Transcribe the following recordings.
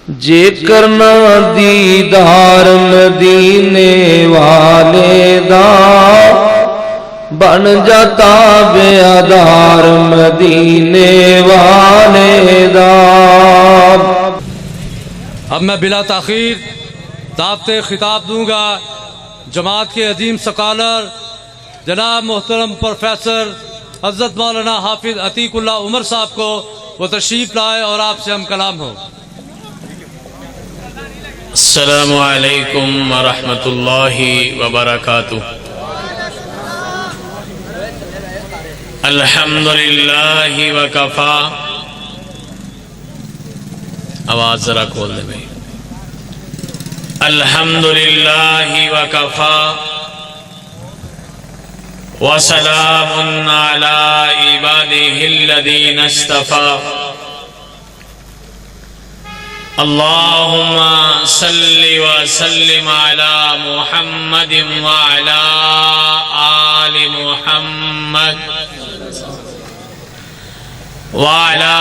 جے کرنا دیدار مدینے والے دا بن جاتا بیادار مدینے والے دا۔ اب میں بلا تاخیر دعوت خطاب دوں گا جماعت کے عظیم سکالر جناب محترم پروفیسر حضرت مولانا حافظ عتیق اللہ عمر صاحب کو، وہ تشریف لائے اور آپ سے ہم کلام ہو۔ السلام علیکم ورحمۃ اللہ وبرکاتہ۔ الحمدللہ وکفا، آواز ذرا کھول دے بھائی۔ الحمدللہ وکفا وسلام علی عبادہ الذین اصطفی۔ اللہم صلی وسلم علی محمد وعلی آل محمد وعلی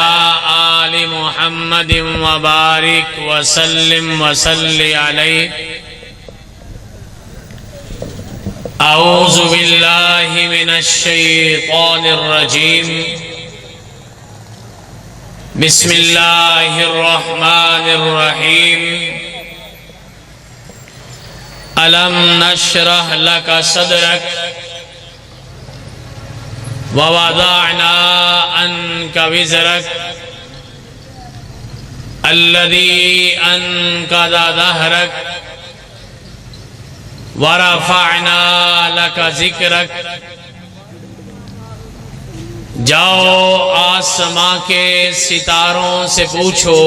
آل محمد وبارک وسلم وصلی علیہ۔ اعوذ باللہ من الشیطان الرجیم، بسم اللہ الرحمن الرحیم۔ الم نشرح لک صدرک ووضعنا عنک وزرک الذی انقض ظہرک ورفعنا لک ذکرک۔ جاؤ آسماں کے ستاروں سے پوچھو،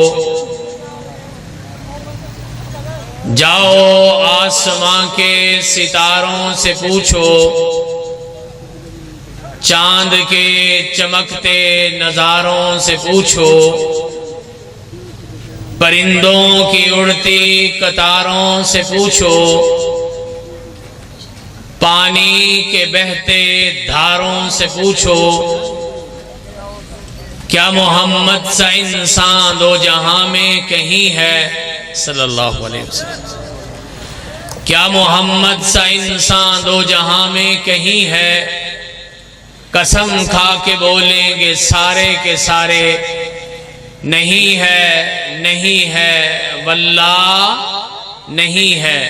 جاؤ آسماں کے ستاروں سے پوچھو، چاند کے چمکتے نظاروں سے پوچھو، پرندوں کی اڑتی قطاروں سے پوچھو، پانی کے بہتے دھاروں سے پوچھو۔ کیا محمد سا انسان دو جہاں میں کہیں ہے صلی اللہ علیہ وسلم؟ کیا محمد سا انسان دو جہاں میں کہیں ہے؟ قسم کھا کے بولیں گے سارے کے سارے، نہیں ہے نہیں ہے واللہ نہیں ہے۔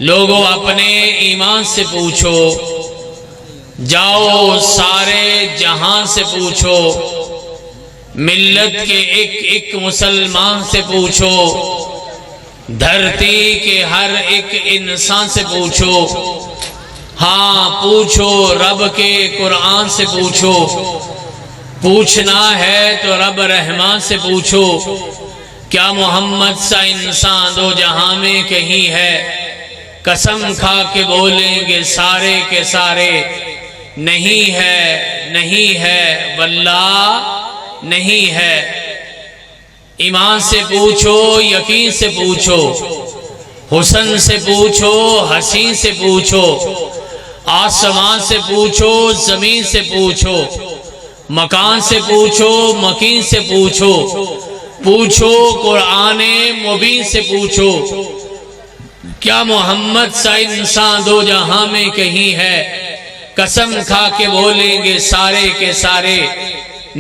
لوگوں اپنے ایمان سے پوچھو، جاؤ سارے جہاں سے پوچھو، ملت کے ایک ایک مسلمان سے پوچھو، دھرتی کے ہر ایک انسان سے پوچھو، ہاں پوچھو رب کے قرآن سے پوچھو، پوچھنا ہے تو رب رحمان سے پوچھو۔ کیا محمد سا انسان دو جہاں میں کہیں ہے؟ قسم کھا کے بولیں گے سارے کے سارے، نہیں ہے نہیں ہے واللہ نہیں ہے۔ ایمان سے پوچھو، یقین سے پوچھو، حسن سے پوچھو، حسین سے پوچھو، آسمان سے پوچھو، زمین سے پوچھو، مکان سے پوچھو، مکین سے پوچھو، پوچھو قرآن مبین سے پوچھو۔ کیا محمد سا انسان دو جہاں میں کہیں ہے؟ قسم کھا کے بولیں گے سارے کے سارے،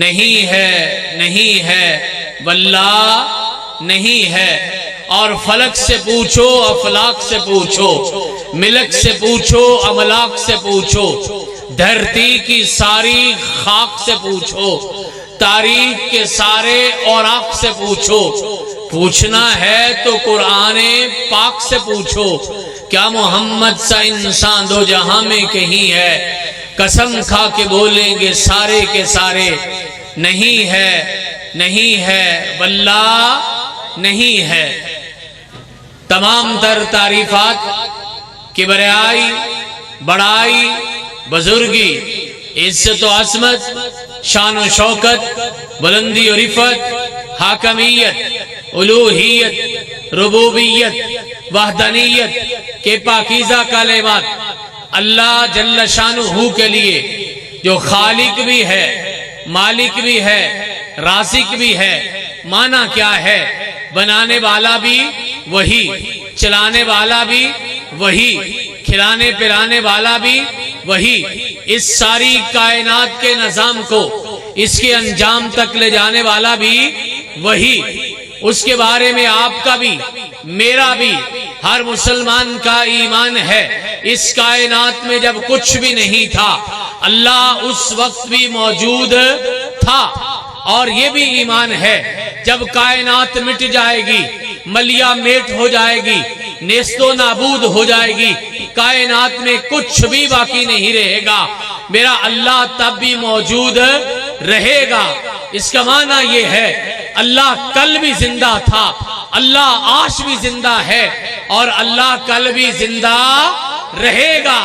نہیں ہے نہیں ہے واللہ نہیں ہے۔ اور فلک سے پوچھو، افلاک سے پوچھو، ملک سے پوچھو، املاک سے پوچھو، دھرتی کی ساری خاک سے پوچھو، تاریخ کے سارے اوراق سے پوچھو، پوچھنا ہے تو قرآن پاک سے پوچھو۔ کیا محمد سا انسان دو جہاں میں کہیں ہے؟ قسم کھا کے بولیں گے سارے کے سارے، نہیں ہے نہیں ہے واللہ نہیں ہے۔ تمام تر تعریفات، کبریائی، بڑائی، بزرگی، عزت و عظمت، شان و شوکت، بلندی و رفعت، حاکمیت، الوہیت، ربوبیت، وحدانیت کے پاکیزہ کلمات اللہ جل شانہ کے لیے، جو خالق بھی ہے، مالک بھی ہے، رازق بھی ہے۔ معنی کیا ہے؟ بنانے والا بھی وہی، چلانے والا بھی وہی، کھلانے پلانے والا بھی وہی، اس ساری کائنات کے نظام کو اس کے انجام تک لے جانے والا بھی وہی۔ اس کے بارے میں آپ کا بھی میرا بھی ہر مسلمان کا ایمان ہے۔ اس کائنات میں جب کچھ بھی نہیں تھا اللہ اس وقت بھی موجود تھا، اور یہ بھی ایمان ہے جب کائنات مٹ جائے گی، ملیا میٹ ہو جائے گی، نیست و نابود ہو جائے گی، کائنات میں کچھ بھی باقی نہیں رہے گا، میرا اللہ تب بھی موجود رہے گا۔ اس کا معنی یہ ہے اللہ کل بھی زندہ تھا، اللہ آج بھی زندہ ہے، اور اللہ کل بھی زندہ رہے گا۔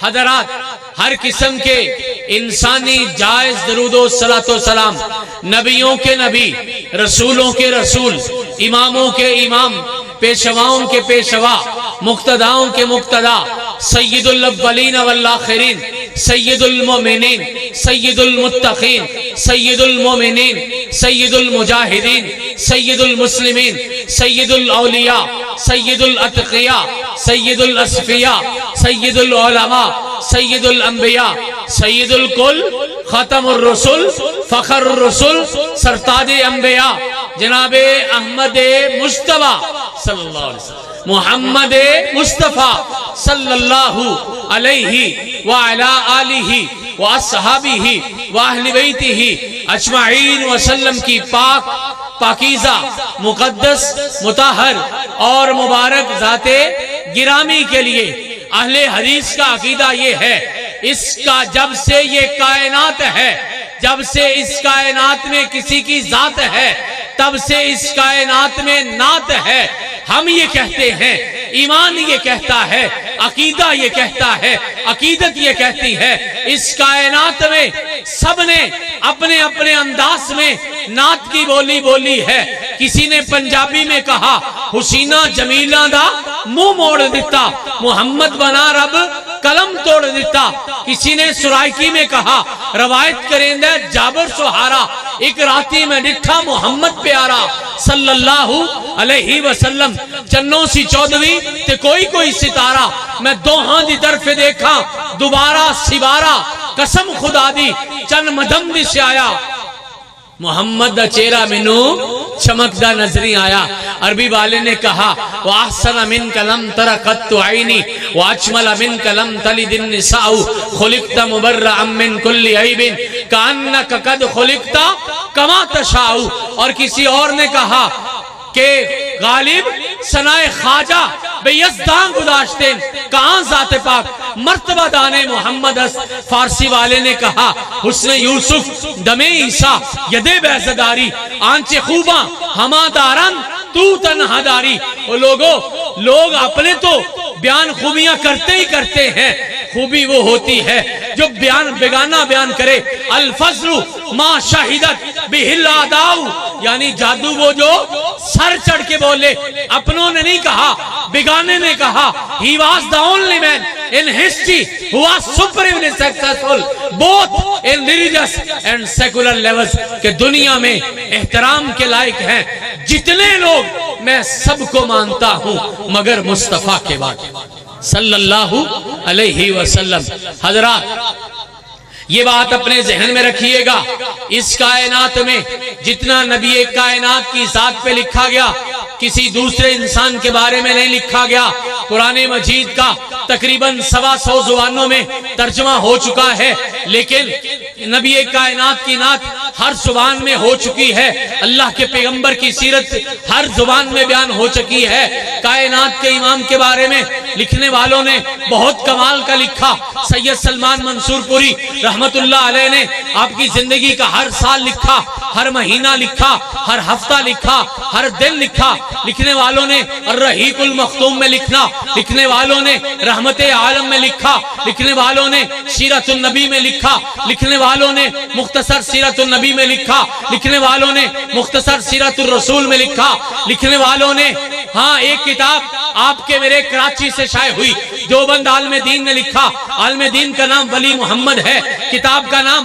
حضرات، ہر قسم کے انسانی جائز درود و صلاۃ و سلام نبیوں کے نبی، رسولوں کے رسول، اماموں کے امام، پیشواؤں کے پیشوا، مقتداؤں کے مقتدا، سید الاولین والآخرین، سید المومنین، سید المتقین، سید المومنین، سید المجاہدین، سید المسلمین، سید الاولیاء، سید الاتقیاء، سید الاصفیاء، سید العلماء، سید الانبیاء، سید الکل، ختم الرسل، فخر الرسل، سرتاج انبیاء، جناب احمد مصطفیٰ صلی اللہ علیہ وسلم، محمد مصطفیٰ صلی اللہ علیہ وعلا آلہ واصحابہ واہل بیتہ اجمعین وسلم کی پاک، پاکیزہ، مقدس، مطہر اور مبارک ذات گرامی کے لیے اہل حدیث کا عقیدہ یہ ہے، اس کا جب سے یہ کائنات ہے، جب سے اس کائنات میں کسی کی ذات ہے، تب سے اس کائنات میں نعت ہے۔ ہم یہ کہتے ہیں، ایمان یہ کہتا ہے، عقیدہ یہ کہتا ہے، عقیدت یہ کہتی ہے، اس کائنات میں سب نے اپنے اپنے انداز میں نعت کی بولی بولی ہے۔ کسی نے پنجابی میں کہا حسینہ جمیلہ دا منہ موڑ دیتا، محمد بنا رب قلم توڑ دیتا۔ کسی نے سرائکی میں کہا روایت کریندہ جابر سہارا، ایک راتی میں ڈٹھا محمد پیارا صلی اللہ علیہ وسلم، چنوں سی چودویں تے کوئی کوئی ستارہ، میں دوہاں دی طرف دیکھا دوبارہ سبارہ، قسم خدا دی چن مدم دی سے آیا، محمد دا چہرہ منو چمک دا نظری آیا۔ عربی والے نے کہا وَأَحْسَنَ مِنْكَ لَمْ تَرَ قَطُّ عَيْنِي وَأَجْمَلَ مِنْكَ لَمْ تَلِدِ النِّسَاءُ خُلِقْتَ مُبَرَّأً مِنْ كُلِّ عَيْبٍ كَأَنَّكَ قَدْ خُلِقْتَ كَمَا تَشَاءُ۔ اور کسی اور نے کہا کہ غالب ثنائے خواجہ بے یزدان گداشتیں کہاں ذات پاک مرتبہ دانے محمد اس۔ فارسی والے نے کہا حسن یوسف دم عیسیٰ ید بیزداری، آنچے خوباں ہما دارن تو تنہا داری۔ وہ لوگ اپنے تو بیان خوبیاں کرتے ہی کرتے ہیں، خوبی وہ ہوتی ہے جو بیگانہ بیان کرے۔ الفضل ما شاہدت بہل آداؤ، یعنی جادو وہ جو سر چڑھ کے بولے، اپنوں نے نہیں کہا، بیگانے نے کہا۔ He was the only man in history who was supremely successful both in religious and secular levels، کہ دنیا میں احترام کے لائق ہیں جتنے لوگ، میں سب کو مانتا ہوں مگر مصطفیٰ کے بعد صلی اللہ علیہ وسلم۔ حضرات، یہ بات اپنے ذہن میں رکھیے گا، اس کائنات میں جتنا نبی کائنات کی ذات پہ لکھا گیا کسی دوسرے انسان کے بارے میں نہیں لکھا گیا۔ قرآن مجید کا تقریباً 125 زبانوں میں ترجمہ ہو چکا ہے، لیکن نبی کائنات کی نعت ہر زبان میں ہو چکی ہے، اللہ کے پیغمبر کی سیرت ہر زبان میں بیان ہو چکی ہے۔ کائنات کے امام کے بارے میں لکھنے والوں نے بہت کمال کا لکھا۔ سید سلمان منصور پوری رحمت اللہ علیہ نے آپ کی زندگی کا ہر سال لکھا، ہر مہینہ لکھا، ہر ہفتہ لکھا، ہر دن لکھا۔ لکھنے والوں نے الرحیق المختوم میں لکھنا، لکھنے والوں نے رحمت عالم میں لکھا، لکھنے والوں نے سیرت النبی میں لکھا، لکھنے والوں نے مختصر سیرت النبی میں لکھا، لکھنے والوں نے مختصر سیرت الرسول میں لکھا، لکھنے والوں نے ایک کتاب آپ کے میرے کراچی سے شائع ہوئی، دیوبند عالم دین نے لکھا۔ عالم دین کا نام ولی محمد ہے، کتاب کا نام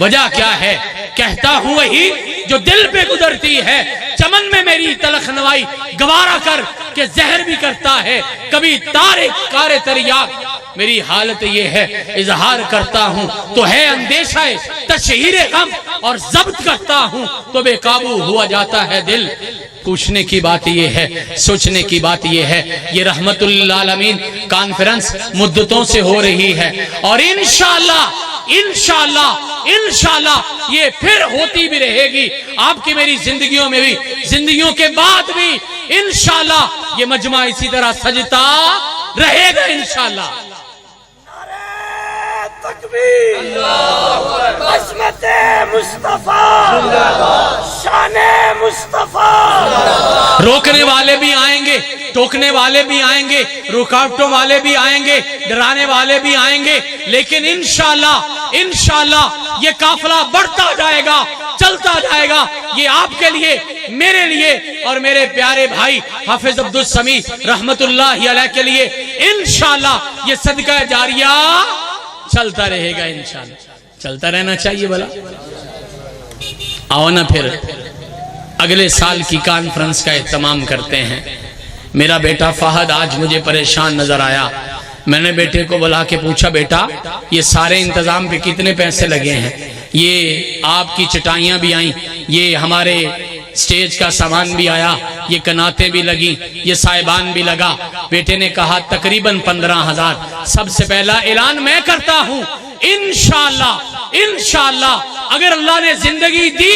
وجہ کیا ہے؟ کہتا ہوں وہی جو دل پہ گزرتی ہے، چمن میں میری تلخ نوائی گوارا کر کہ زہر بھی کرتا ہے کبھی کار تریاک، میری حالت یہ ہے اظہار کرتا ہوں تو ہے اندیشہ تشہیر غم، اور ضبط کرتا ہوں تو بے قابو ہوا جاتا ہے دل۔ پوچھنے کی بات یہ ہے، سوچنے کی بات یہ ہے، یہ رحمت للعالمین کانفرنس مدتوں سے ہو رہی ہے، اور انشاءاللہ یہ پھر ہوتی بھی رہے گی آپ کی میری زندگیوں میں بھی، زندگیوں کے بعد بھی انشاءاللہ یہ مجمع اسی طرح سجتا رہے گا انشاءاللہ۔ تکبیر، عظمت مصطفیٰ، شان مصطفیٰ۔ روکنے والے بھی آئیں گے، ٹوکنے والے بھی آئیں گے، رکاوٹوں والے بھی آئیں گے، ڈرانے والے بھی آئیں گے، لیکن انشاءاللہ یہ قافلہ بڑھتا جائے گا، چلتا جائے گا۔ یہ آپ کے لیے، میرے لیے اور میرے پیارے بھائی حافظ عبدالسمیع رحمت اللہ علیہ کے لیے انشاءاللہ یہ صدقہ جاریہ چلتا رہے گا انشاءاللہ۔ چلتا رہنا چاہیے بھلا۔ آؤ نا پھر اگلے سال کی کانفرنس کا اہتمام کرتے ہیں۔ میرا بیٹا فہد آج مجھے پریشان نظر آیا، میں نے بیٹے کو بلا کے پوچھا، بیٹا یہ سارے انتظام پہ کتنے پیسے لگے ہیں؟ یہ آپ کی چٹائیاں بھی آئیں، یہ ہمارے سٹیج کا سامان بھی آیا، یہ کناتیں بھی لگی، یہ سائبان بھی لگا۔ بیٹے نے کہا تقریباً 15,000۔ سب سے پہلا اعلان میں کرتا ہوں، انشاءاللہ اگر اللہ نے زندگی دی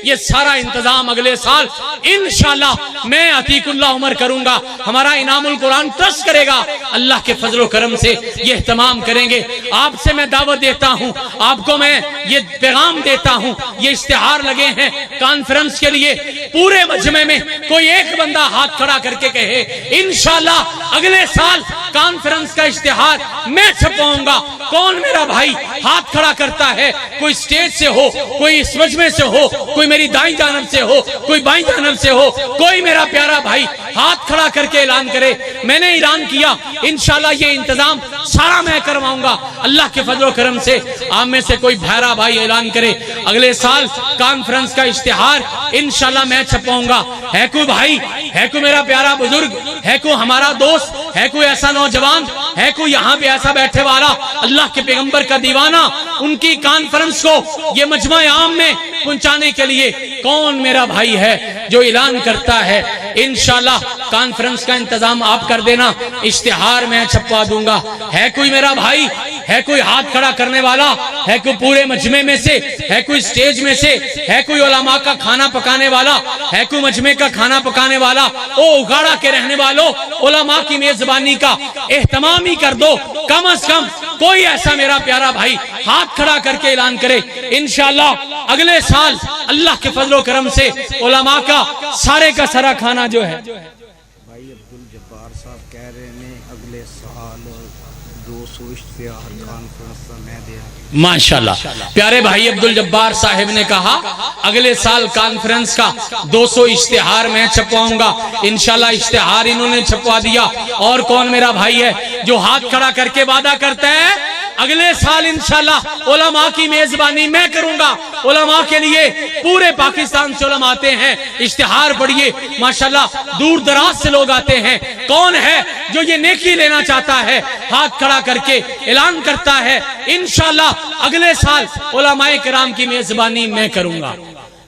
یہ سارا انتظام اگلے سال انشاءاللہ میں عتیق اللہ عمر کروں گا، ہمارا انعام القرآن ٹرسٹ کرے گا، اللہ کے فضل و کرم سے یہ اہتمام کریں گے۔ آپ سے میں دعوت دیتا ہوں، آپ کو میں یہ پیغام دیتا ہوں، یہ اشتہار لگے ہیں کانفرنس کے لیے، پورے مجمع میں کوئی ایک بندہ ہاتھ کھڑا کر کے کہے انشاءاللہ اگلے سال کانفرنس کا اشتہار میں چھپواؤں گا۔ کون میرا بھائی ہاتھ کھڑا کرتا ہے؟ کوئی سٹیج سے ہو، کوئی اس مجمع سے ہو، کوئی میری دائیں جانب سے ہو، کوئی بائیں جانب سے ہو، کوئی میرا پیارا بھائی ہاتھ کھڑا کر کے اعلان کرے۔ میں نے اعلان کیا انشاءاللہ یہ انتظام سارا میں کرواؤں گا اللہ کے فضل و کرم سے۔ آپ میں سے کوئی بھیرا بھائی اعلان کرے اگلے سال کانفرنس کا اشتہار انشاءاللہ میں چھپواؤں گا۔ ہے کوئی بھائی، ہے کوئی میرا پیارا بزرگ، ہے کوئی ہمارا دوست، ہے کوئی ایسا نوجوان، ہے کوئی یہاں پہ ایسا بیٹھے والا اللہ کے پیغمبر کا دیوانہ، ان کی کانفرنس کو یہ مجمع عام میں پہنچانے کے لیے کون میرا بھائی ہے جو اعلان کرتا ہے انشاءاللہ کانفرنس کا انتظام آپ کر دینا، اشتہار میں چھپوا دوں گا؟ ہے کوئی میرا بھائی، ہے کوئی ہاتھ کھڑا کرنے والا، ہے کوئی پورے مجمع میں سے، ہے کوئی سٹیج میں سے، ہے کوئی علماء کا کھانا پکانے والا، ہے کوئی مجمع کا کھانا پکانے والا؟ او اگاڑا کے رہنے والوں، علماء کی میزبانی کا اہتمام ہی کر دو، کم از کم کوئی ایسا میرا پیارا بھائی ہاتھ کھڑا کر کے اعلان کرے انشاءاللہ اگلے سال اللہ کے فضل و کرم سے علماء کا سارے کا سارا کھانا جو ہے۔ بھائی عبدالجبار صاحب کہہ رہے ہیں اگلے سال 200 اشتہار کانفرنس میں دیا۔ ماشاءاللہ پیارے بھائی عبدالجبار صاحب نے کہا اگلے سال کانفرنس کا 200 اشتہار میں چھپواؤں گا۔ انشاءاللہ اشتہار انہوں نے چھپوا دیا۔ اور کون میرا بھائی ہے جو ہاتھ کھڑا کر کے وعدہ کرتا ہے اگلے سال انشاءاللہ علماء کی میزبانی میں کروں گا؟ علماء کے لیے پورے پاکستان سے علماء آتے ہیں، اشتہار پڑھیے ماشاءاللہ دور دراز سے لوگ آتے ہیں۔ کون ہے جو یہ نیکی لینا چاہتا ہے؟ ہاتھ کھڑا کر کے اعلان کرتا ہے انشاءاللہ اگلے سال علماء کرام کی میزبانی میں کروں گا۔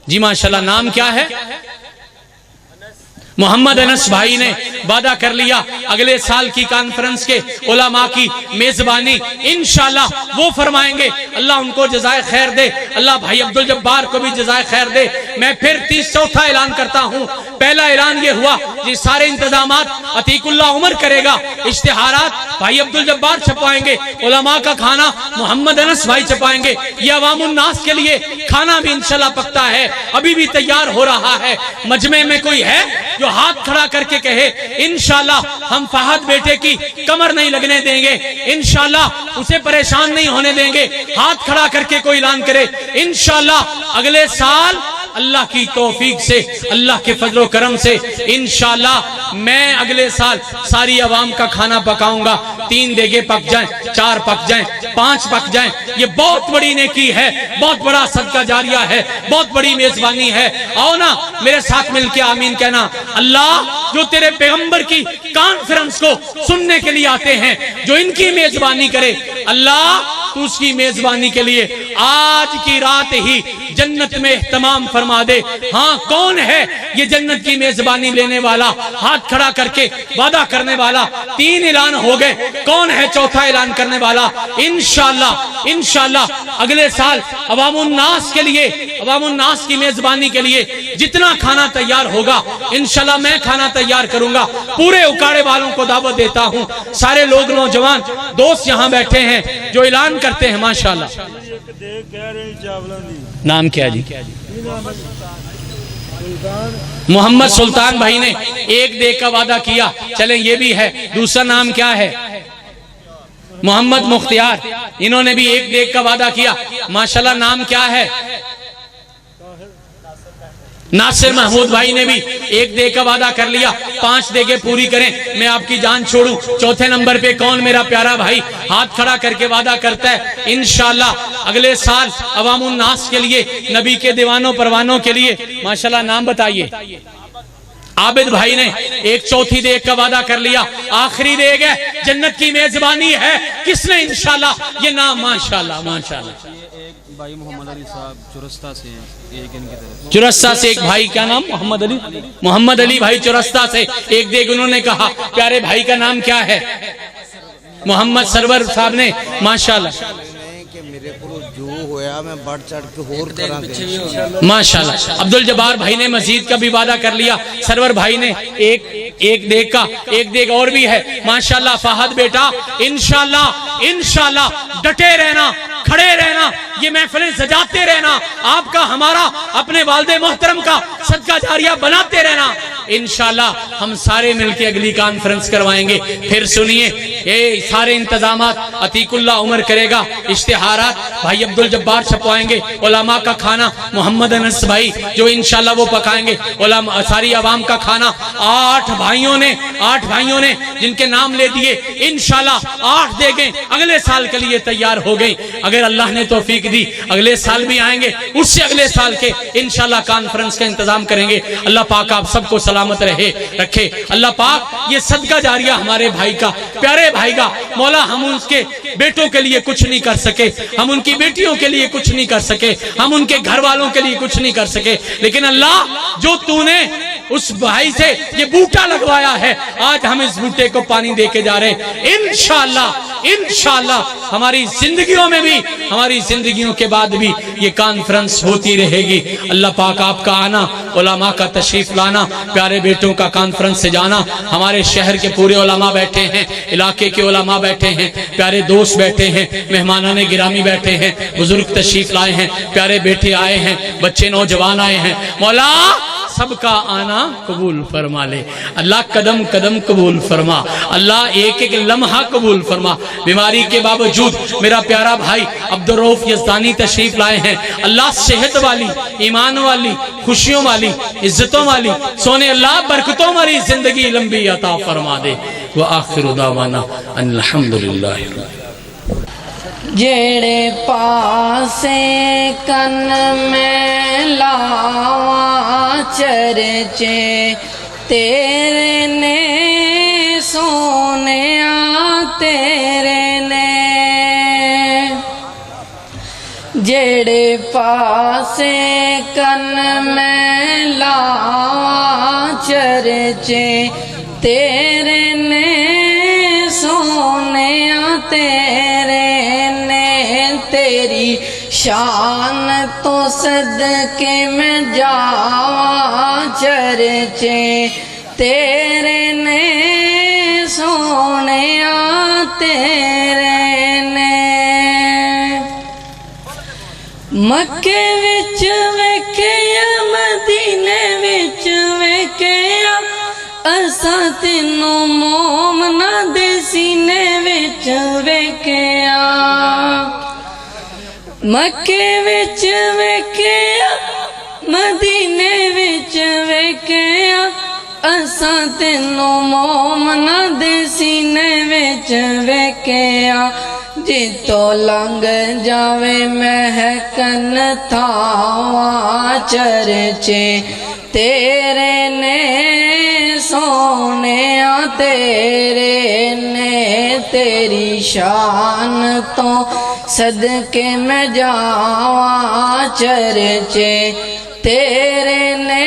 جی ماشاءاللہ نام کیا ہے؟ محمد انس بھائی نے وعدہ کر لیا اگلے سال کی کانفرنس کے علماء کی میزبانی انشاءاللہ وہ فرمائیں گے۔ اللہ ان کو جزائے خیر دے، اللہ بھائی عبدالجبار کو بھی جزائے خیر دے۔ میں پھر 34واں اعلان کرتا ہوں۔ پہلا اعلان یہ ہوا کہ سارے انتظامات عتیق اللہ عمر کرے گا، اشتہارات بھائی عبدالجبار چھپوائیں گے، علماء کا کھانا محمد انس بھائی چھپائیں گے۔ یہ عوام الناس کے لیے کھانا بھی انشاءاللہ پکتا ہے، ابھی بھی تیار ہو رہا ہے۔ مجمع میں کوئی ہے جو ہاتھ کھڑا کر کے کہے انشاءاللہ ہم فہد بیٹے کی کمر نہیں لگنے دیں گے، انشاءاللہ اسے پریشان نہیں ہونے دیں گے؟ ہاتھ کھڑا کر کے کوئی اعلان کرے انشاءاللہ اگلے سال اللہ کی توفیق سے, اللہ کے فضل و کرم سے انشاءاللہ میں اگلے سال ساری عوام کا کھانا پکاؤں گا. 3 دیگیں پک جائیں, 4 پک جائیں, 5 پک جائیں. یہ بہت بڑی نیکی ہے, بہت بڑا صدقہ جاریہ ہے, بہت بڑی میزبانی ہے. آؤ نا میرے ساتھ مل کے آمین کہنا. اللہ جو تیرے پیغمبر کی کانفرنس کو سننے کے لیے آتے ہیں, جو ان کی میزبانی کرے, اللہ تو اس کی میزبانی کے لیے آج کی رات ہی جنت میں اہتمام فرما دے. ہاں کون ہے یہ جنت کی میزبانی لینے والا؟ ہاتھ کھڑا کر کے وعدہ کرنے والا. 3 اعلان ہو گئے, کون ہے چوتھا اعلان کرنے والا؟ انشاءاللہ اگلے سال عوام الناس کے لیے, عوام الناس کی میزبانی کے لیے جتنا کھانا تیار ہوگا انشاءاللہ میں کھانا تیار کروں گا. پورے اکاڑے والوں کو دعوت دیتا ہوں. سارے لوگ نوجوان دوست یہاں بیٹھے ہیں جو اعلان کرتے ہیں ماشاءاللہ. نام کیا جی؟ محمد سلطان بھائی نے 1 دیگ کا وعدہ کیا, چلیں یہ بھی ہے. دوسرا نام کیا ہے؟ محمد مختار, انہوں نے بھی 1 دیگ کا وعدہ کیا ماشاءاللہ. نام کیا ہے؟ ناصر محمود بھائی نے بھی 1 دیگ کا وعدہ کر لیا. 5 دیگیں پوری کریں, میں آپ کی جان چھوڑوں. چوتھے نمبر پہ کون میرا پیارا بھائی ہاتھ کھڑا کر کے وعدہ کرتا ہے؟ انشاءاللہ اگلے سال عوام الناس کے لیے, نبی کے دیوانوں پروانوں کے لیے ماشاءاللہ. نام بتائیے. عابد بھائی نے 1/4 دیگ کا وعدہ کر لیا. آخری دیگ ہے, جنت کی میزبانی ہے. کس نے انشاءاللہ یہ نام؟ ماشاءاللہ ماشاءاللہ. بھائی محمد علی صاحب چرستہ سے, ایک ان کی طرف چرستہ سے ایک بھائی, کیا نام؟ محمد علی. محمد علی بھائی چرستہ سے 1 دیگ انہوں نے کہا. پیارے بھائی کا نام کیا ہے؟ محمد سرور صاحب نے ماشاءاللہ. کہ میرے کو جو ہویا میں بڑھ چڑھ کے اور کراں ماشاءاللہ. عبد الجبار بھائی نے مزید کا بھی وعدہ کر لیا. سرور بھائی نے ایک دیگ کا, 1 دیگ اور بھی ہے ماشاءاللہ. فہد بیٹا انشاءاللہ ڈٹے رہنا, کھڑے رہنا, یہ محفلیں سجاتے رہنا, آپ کا ہمارا اپنے والد محترم کا صدقہ جاریہ بناتے رہنا. انشاءاللہ ہم سارے مل کے اگلی کانفرنس کروائیں گے. پھر سنیے, یہ سارے انتظامات عتیق اللہ عمر کرے گا. اشتہارات بھائی عبد الجبار چھپوائیں گے. علماء کا کھانا محمد انس بھائی جو انشاءاللہ وہ پکائیں گے. علماء ساری عوام کا کھانا 8 بھائیوں نے جن کے نام لے دیے انشاءاللہ 8 دیگیں اگلے سال کے لیے تیار ہو گئی. اگر اللہ نے توفیق دی اگلے سال بھی آئیں گے, اس سے اگلے سال کے انشاءاللہ کانفرنس کا انتظام کریں گے. اللہ پاک آپ سب کو سلامت رکھے. اللہ پاک یہ صدقہ جاریہ ہمارے بھائی کا, پیارے بھائی کا, مولا ہم ان کے بیٹوں کے لیے کچھ نہیں کر سکے, ہم ان کی بیٹیوں کے لیے کچھ نہیں کر سکے, ہم ان کے گھر والوں کے لیے کچھ نہیں کر سکے, لیکن اللہ جو تو نے اس بھائی سے یہ بوٹا لگوایا ہے, آج ہم اس بوٹے کو پانی دے کے جا رہے ہیں. انشاءاللہ ہماری زندگیوں میں بھی, ہماری زندگیوں کے بعد بھی یہ کانفرنس ہوتی رہے گی. اللہ پاک آپ کا آنا, علماء کا تشریف لانا, پیارے بیٹوں کا کانفرنس سے جانا, ہمارے شہر کے پورے علماء بیٹھے ہیں, علاقے کے علماء بیٹھے ہیں, پیارے دوست بیٹھے ہیں, مہمانان گرامی بیٹھے ہیں, بزرگ تشریف لائے ہیں, پیارے بیٹے آئے ہیں, بچے نوجوان آئے ہیں. مولا سب کا آنا قبول فرما لے. اللہ قدم قدم قبول فرما, اللہ ایک ایک لمحہ قبول فرما. بیماری کے باوجود میرا پیارا بھائی عبدالرؤف یزدانی تشریف لائے ہیں. اللہ صحت والی, ایمان والی, خوشیوں والی, عزتوں والی, سونے اللہ برکتوں والی زندگی لمبی عطا فرما دے. وآخر دعوانا ان الحمدللہ. جڑے پاسے کن میں لاواں چرچے تیرے نے, سونیاں تیرے نے. جڑے پاسے کن میں لاواں چرچے تیرے نے, سونیاں تیرے نے. تیری شان تو صدقے میں جاواں چرچے تیرے نے, سونیاں تیرے نے. مکے وچ ویکھیا, مدینے وچ ویکھیا, اساں تینوں مومنا دے سینے وچ ویکھیا. مکے وچ ویکھیا, مدینے وچ ویکھیا اساں تینوں مومنا دے سینے وچ ویکھیا جتوں لنگ جاوے مہکن تھاواں چرچے تیرے نے سونیا تیرے نے تیری شان تو صدقے میں جاواں چرچے تیرے نے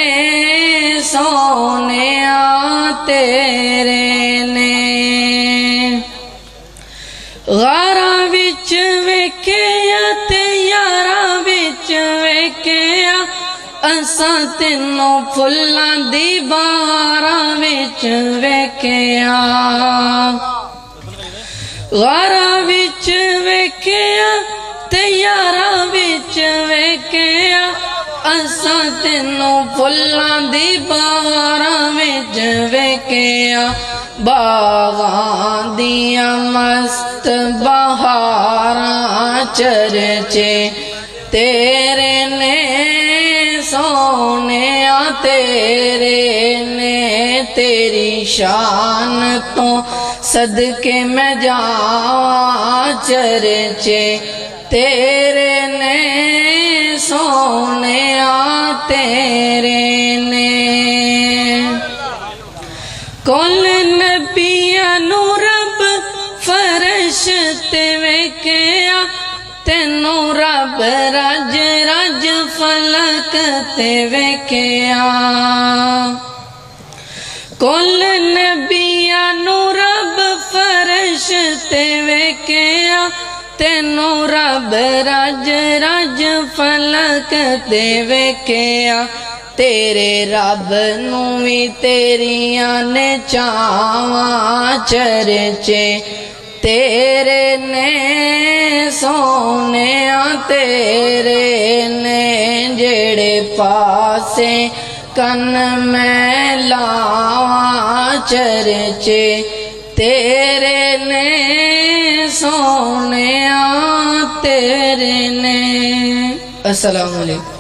سونیا تیرے نے غاراں وچ ویکھیا تے یاراں وچ ویکھیا اساں تینوں پھلاں دی بہاراں وچ ویکھیا غاراں وچ ویکھیا تے یاراں وچ ویکھیا اساں تینوں پھلاں دی بہاراں وچ ویکھیا باغاں دیاں مست بہاراں چرچے تیرے نے سونیا تیرے نے تیری شان تو صدقے میں جاواں چرچے تیرے نے سونیا تیرے نے کل نبیاں نو رب فرش تے ویکھیا تینوں رب رج رج فلک تے ویکھیا کل نبیاں نو رب فرش تے ویکھیا تینوں رب رج رج فلک تے ویکھیا تیرے رب نو وی تیریاں نے چاواں چرچے تیرے نے سونیا تیرے نے جڑے پاسے کن میں لاواں چرچے تیرے نے سونیا تیرے نے۔ السلام علیکم۔